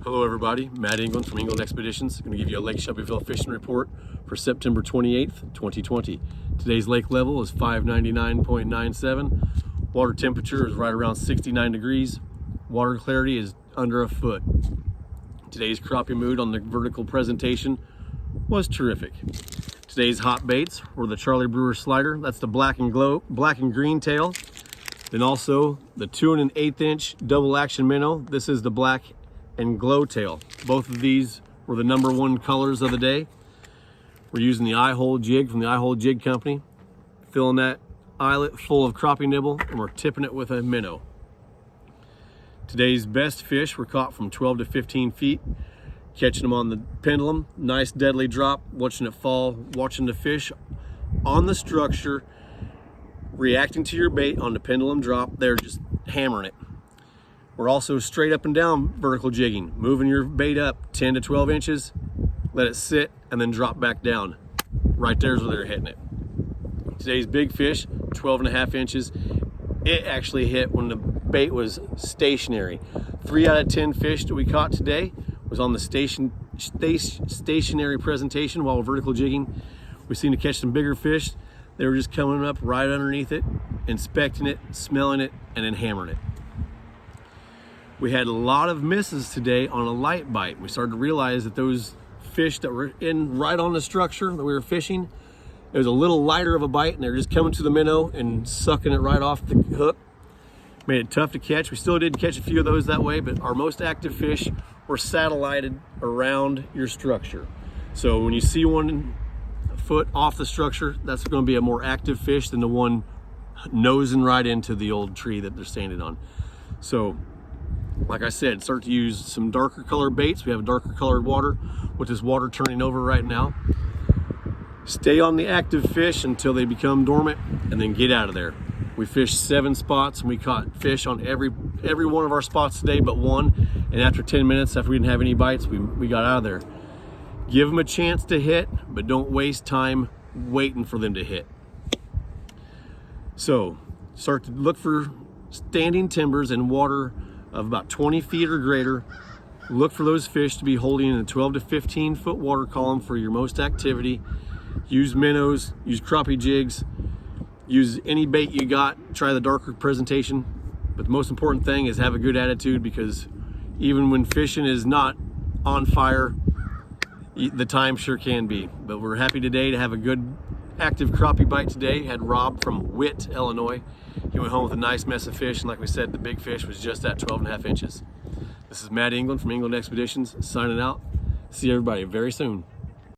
Hello everybody, Matt England from England Expeditions. I'm going to give you a Lake Shelbyville fishing report for September 28th, 2020. Today's lake level is 599.97. Water temperature is right around 69 degrees. Water clarity is under a foot. Today's crappie mood on the vertical presentation was terrific. Today's hot baits were the Charlie Brewer slider. That's the black and green tail. Then also the 2 1/8 inch double action minnow. This is the black and glow tail. Both of these were the #1 colors of the day. We're using the eye hole jig from the eye hole jig company, filling that eyelet full of crappie nibble, and we're tipping it with a minnow. Today's best fish were caught from 12 to 15 feet, catching them on the pendulum. Nice deadly drop, watching it fall, watching the fish on the structure, reacting to your bait on the pendulum drop. They're just hammering it. We're also straight up and down vertical jigging, moving your bait up 10 to 12 inches, let it sit, and then drop back down. Right there's where they're hitting it. Today's big fish, 12.5 inches. It actually hit when the bait was stationary. 3 out of 10 fish that we caught today was on the stationary presentation while vertical jigging. We seem to catch some bigger fish. They were just coming up right underneath it, inspecting it, smelling it, and then hammering it. We had a lot of misses today on a light bite. We started to realize that those fish that were in right on the structure that we were fishing, it was a little lighter of a bite, and they're just coming to the minnow and sucking it right off the hook. Made it tough to catch. We still did catch a few of those that way, but our most active fish were satellited around your structure. So when you see one foot off the structure, that's going to be a more active fish than the one nosing right into the old tree that they're standing on. So like I said, start to use some darker colored baits. We have darker colored water with this water turning over right now. Stay on the active fish until they become dormant, and then get out of there. We fished 7 spots, and we caught fish on every one of our spots today but one. And after 10 minutes, after we didn't have any bites, we got out of there. Give them a chance to hit, but don't waste time waiting for them to hit. So start to look for standing timbers and water of about 20 feet or greater. Look for those fish to be holding in a 12 to 15 foot water column for your most activity. Use minnows, use crappie jigs, use any bait you got. Try the darker presentation, but the most important thing is have a good attitude, because even when fishing is not on fire, the time sure can be. But we're happy today to have a good active crappie bite today. Had Rob from Witt, Illinois. He went home with a nice mess of fish, and like we said, the big fish was just at 12.5 inches. This is Matt England from England Expeditions signing out. See everybody very soon.